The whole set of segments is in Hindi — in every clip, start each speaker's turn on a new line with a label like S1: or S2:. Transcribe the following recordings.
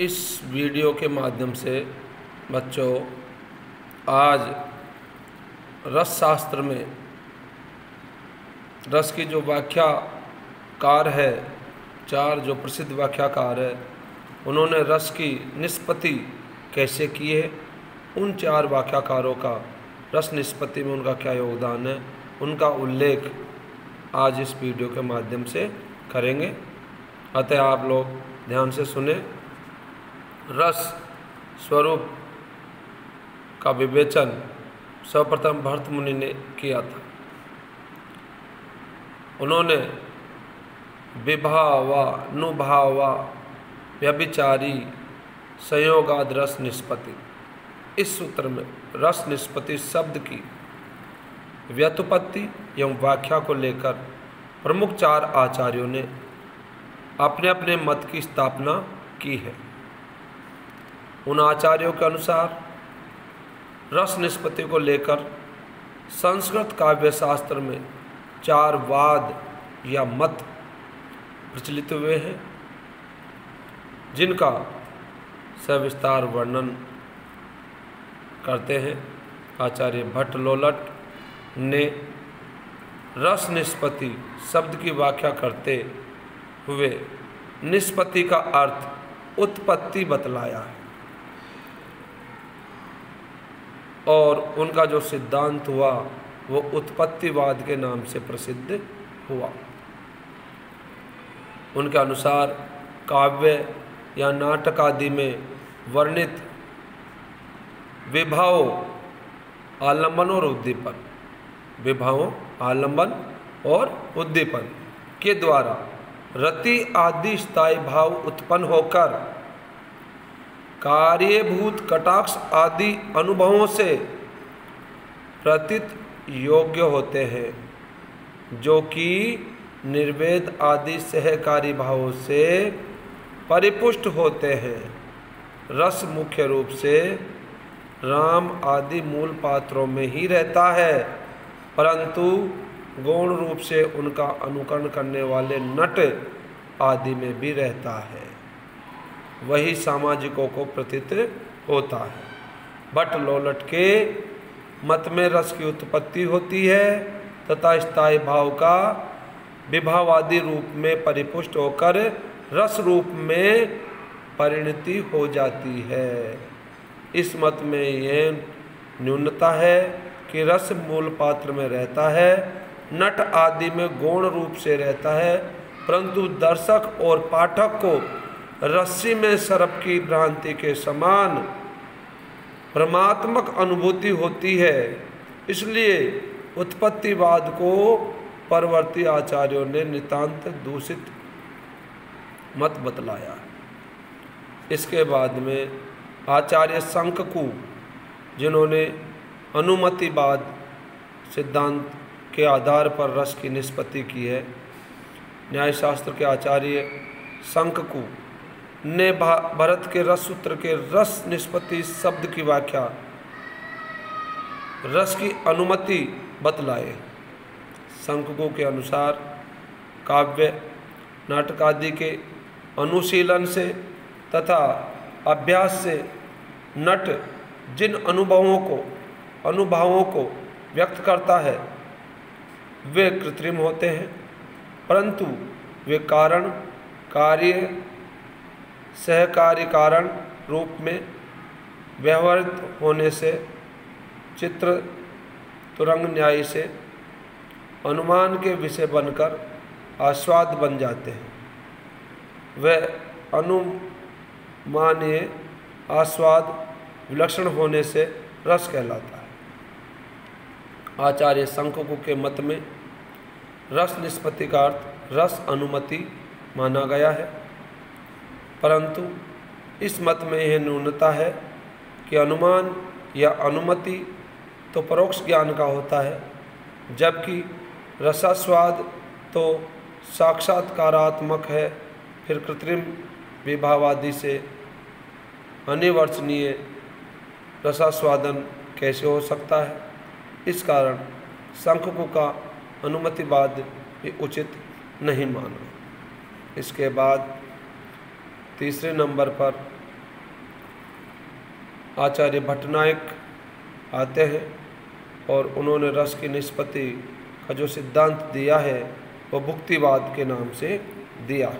S1: इस वीडियो के माध्यम से बच्चों आज रस शास्त्र में रस की जो व्याख्याकार है, चार जो प्रसिद्ध व्याख्याकार है, उन्होंने रस की निष्पत्ति कैसे की है, उन चार व्याख्याकारों का रस निष्पत्ति में उनका क्या योगदान है, उनका उल्लेख आज इस वीडियो के माध्यम से करेंगे। अतः आप लोग ध्यान से सुने। रस स्वरूप का विवेचन सर्वप्रथम भरत मुनि ने किया था। उन्होंने विभाव नुभाव व्यभिचारी संयोगाद रस निष्पत्ति, इस सूत्र में रस निष्पत्ति शब्द की व्युत्पत्ति एवं व्याख्या को लेकर प्रमुख चार आचार्यों ने अपने अपने मत की स्थापना की है। उन आचार्यों के अनुसार रस निष्पत्ति को लेकर संस्कृत काव्य शास्त्र में चार वाद या मत प्रचलित हुए हैं, जिनका सविस्तार वर्णन करते हैं। आचार्य भट्ट लोलट ने रस निष्पत्ति शब्द की व्याख्या करते हुए निष्पत्ति का अर्थ उत्पत्ति बतलाया है और उनका जो सिद्धांत हुआ वो उत्पत्तिवाद के नाम से प्रसिद्ध हुआ। उनके अनुसार काव्य या नाटक आदि में वर्णित विभाव, आलंबन और उद्दीपन, विभाव, आलंबन और उद्दीपन के द्वारा रति आदि स्थायी भाव उत्पन्न होकर कार्यभूत कटाक्ष आदि अनुभवों से प्रतीत योग्य होते हैं, जो कि निर्वेद आदि सहकारी भावों से परिपुष्ट होते हैं। रस मुख्य रूप से राम आदि मूल पात्रों में ही रहता है, परंतु गौण रूप से उनका अनुकरण करने वाले नट आदि में भी रहता है। वही सामाजिकों को प्रतीत होता है। भट्ट लोलट के मत में रस की उत्पत्ति होती है तथा स्थायी भाव का विभावादि रूप में परिपुष्ट होकर रस रूप में परिणति हो जाती है। इस मत में यह न्यूनता है कि रस मूल पात्र में रहता है, नट आदि में गौण रूप से रहता है, परंतु दर्शक और पाठक को रस्सी में सर्प की भ्रांति के समान भ्रमात्मक अनुभूति होती है। इसलिए उत्पत्तिवाद को परवर्ती आचार्यों ने नितांत दूषित मत बतलाया। इसके बाद में आचार्य शंककु, जिन्होंने अनुमतिवाद सिद्धांत के आधार पर रस की निष्पत्ति की है, न्यायशास्त्र के आचार्य शंककु ने भरत के रस सूत्र के रस निष्पत्ति शब्द की व्याख्या रस की अनुमति बतलाए। शंककु के अनुसार काव्य नाटक आदि के अनुशीलन से तथा अभ्यास से नट जिन अनुभवों को व्यक्त करता है वे कृत्रिम होते हैं, परंतु वे कारण कार्य सहकारी कारण रूप में व्यवहारित होने से चित्र तुरंग न्याय से अनुमान के विषय बनकर आस्वाद बन जाते हैं। वह अनुमानीय आस्वाद विलक्षण होने से रस कहलाता है। आचार्य शंककु के मत में रस निष्पत्ति का अर्थ रस अनुमति माना गया है, परंतु इस मत में यह न्यूनता है कि अनुमान या अनुमति तो परोक्ष ज्ञान का होता है, जबकि रसास्वाद तो साक्षात्कारात्मक है। फिर कृत्रिम विभावादि से अनिवर्चनीय रसास्वादन कैसे हो सकता है। इस कारण शंककु का अनुमतिवाद भी उचित नहीं माना। इसके बाद तीसरे नंबर पर आचार्य भट्टनायक आते हैं और उन्होंने रस की निष्पत्ति का जो सिद्धांत दिया है वो भुक्तिवाद के नाम से दिया।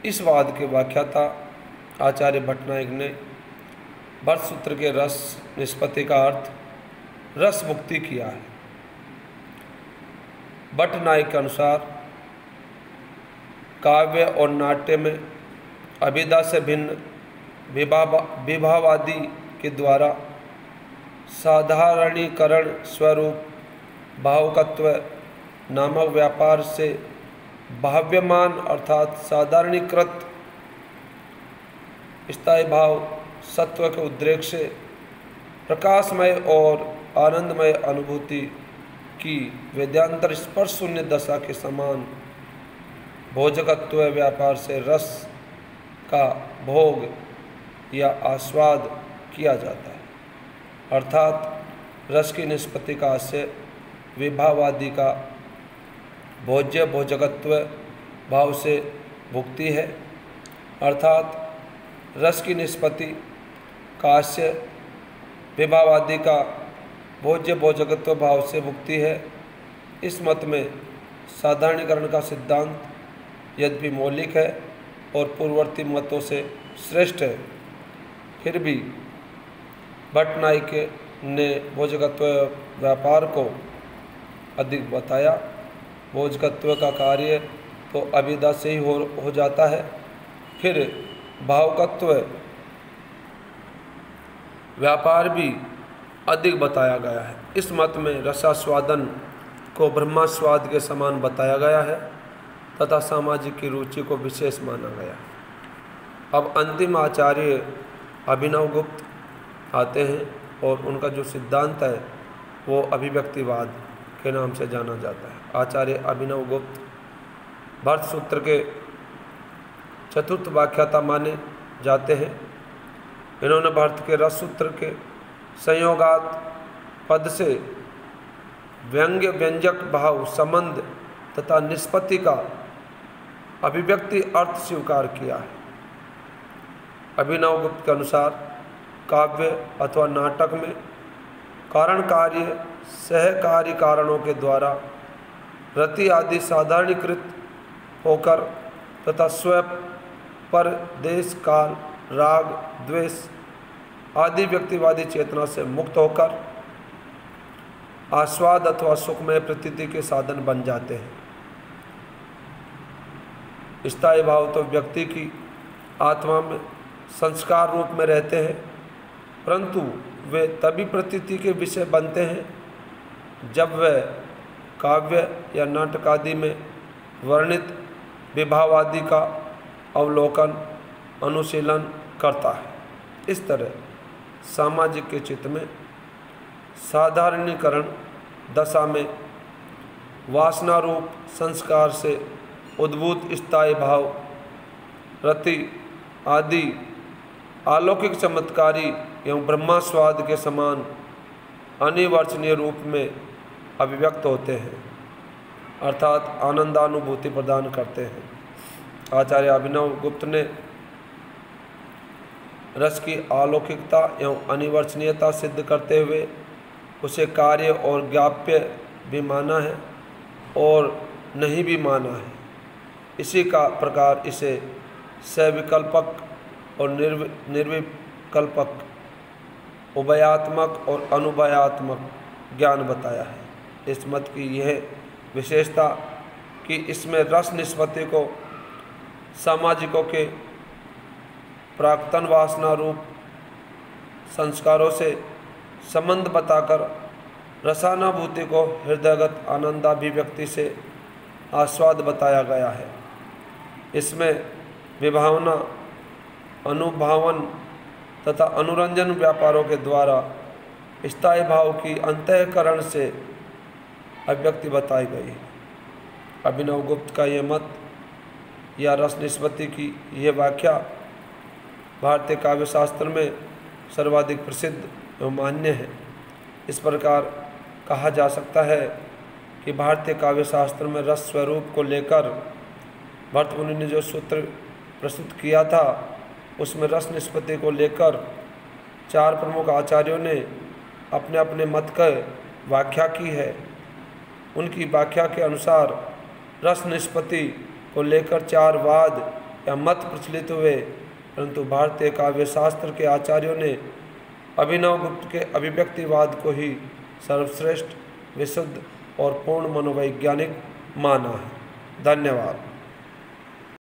S1: इस वाद के व्याख्याता आचार्य भट्टनायक ने भट्ट सूत्र के रस निष्पत्ति का अर्थ रस मुक्ति किया है। भट्टनायक के अनुसार काव्य और नाट्य में अभिधा से भिन्न विभावादि के द्वारा साधारणीकरण स्वरूप भावकत्व नामक व्यापार से भाव्यमान अर्थात साधारणीकृत स्थायी भाव सत्व के उद्रेक से प्रकाशमय और आनंदमय अनुभूति की वेदांतर स्पर्श शून्य दशा के समान भोजकत्व व्यापार से रस का भोग या आस्वाद किया जाता है, अर्थात रस की निष्पत्ति का आशय विभावादि का भोज्य भोजकत्व भाव से भुक्ति है, अर्थात रस की निष्पत्ति का आशय विभावादि का भोज्य भोजकत्व भाव से भुक्ति है। इस मत में साधारणीकरण का सिद्धांत यद्यपि मौलिक है और पूर्ववर्ती मतों से श्रेष्ठ है, फिर भी भट्टनायक ने भोजकत्व व्यापार को अधिक बताया। भोजकत्व का कार्य तो अभिधा से ही हो जाता है, फिर भावकत्व व्यापार भी अधिक बताया गया है। इस मत में रसास्वादन को ब्रह्मास्वाद के समान बताया गया है तथा सामाजिक की रुचि को विशेष माना गया। अब अंतिम आचार्य अभिनव गुप्त आते हैं और उनका जो सिद्धांत है वो अभिव्यक्तिवाद के नाम से जाना जाता है। आचार्य अभिनव गुप्त भट्ट सूत्र के चतुर्थ व्याख्याता माने जाते हैं। इन्होंने भट्ट के रस सूत्र के संयोगात पद से व्यंग्य व्यंजक भाव संबंध तथा निष्पत्ति का अभिव्यक्ति अर्थ स्वीकार किया है। अभिनव गुप्त के अनुसार काव्य अथवा नाटक में कारण कार्य सहकारी कारणों के द्वारा रति आदि साधारणीकृत होकर तथा स्वयं पर देश काल राग द्वेष आदि व्यक्तिवादी चेतना से मुक्त होकर आस्वाद अथवा सुखमय प्रतीति के साधन बन जाते हैं। स्थायी भाव तो व्यक्ति की आत्मा में संस्कार रूप में रहते हैं, परंतु वे तभी प्रतीति के विषय बनते हैं जब वह काव्य या नाटक आदि में वर्णित विभावादि का अवलोकन अनुशीलन करता है। इस तरह सामाजिक के चित्त में साधारणीकरण दशा में वासना रूप संस्कार से उद्भूत स्थायी भाव रति आदि अलौकिक चमत्कारी एवं ब्रह्मास्वाद के समान अनिवर्चनीय रूप में अभिव्यक्त होते हैं, अर्थात आनंदानुभूति प्रदान करते हैं। आचार्य अभिनव गुप्त ने रस की अलौकिकता एवं अनिवर्चनीयता सिद्ध करते हुए उसे कार्य और ज्ञाप्य भी माना है और नहीं भी माना है। इसी का प्रकार इसे सविकल्पक और निर्विकल्पक उभयात्मक और अनुभयात्मक ज्ञान बताया है। इस मत की यह विशेषता कि इसमें रस निष्पत्ति को सामाजिकों के प्राक्तन वासना रूप संस्कारों से संबंध बताकर रसानुभूति को हृदयगत आनंदाभिव्यक्ति से आस्वाद बताया गया है। इसमें विभावना अनुभावन तथा अनुरंजन व्यापारों के द्वारा स्थायी भाव की अंतःकरण से अभिव्यक्ति बताई गई है। अभिनव गुप्त का यह मत या रस निष्पत्ति की यह व्याख्या भारतीय काव्य शास्त्र में सर्वाधिक प्रसिद्ध एवं मान्य है। इस प्रकार कहा जा सकता है कि भारतीय काव्य शास्त्र में रस स्वरूप को लेकर भट्ट मुनि ने जो सूत्र प्रस्तुत किया था उसमें रस निष्पत्ति को लेकर 4 प्रमुख आचार्यों ने अपने अपने मत का व्याख्या की है। उनकी व्याख्या के अनुसार रस निष्पत्ति को लेकर 4 वाद या मत प्रचलित हुए, परंतु भारतीय काव्यशास्त्र के आचार्यों ने अभिनव गुप्त के अभिव्यक्तिवाद को ही सर्वश्रेष्ठ, विशुद्ध और पूर्ण मनोवैज्ञानिक माना है। धन्यवाद।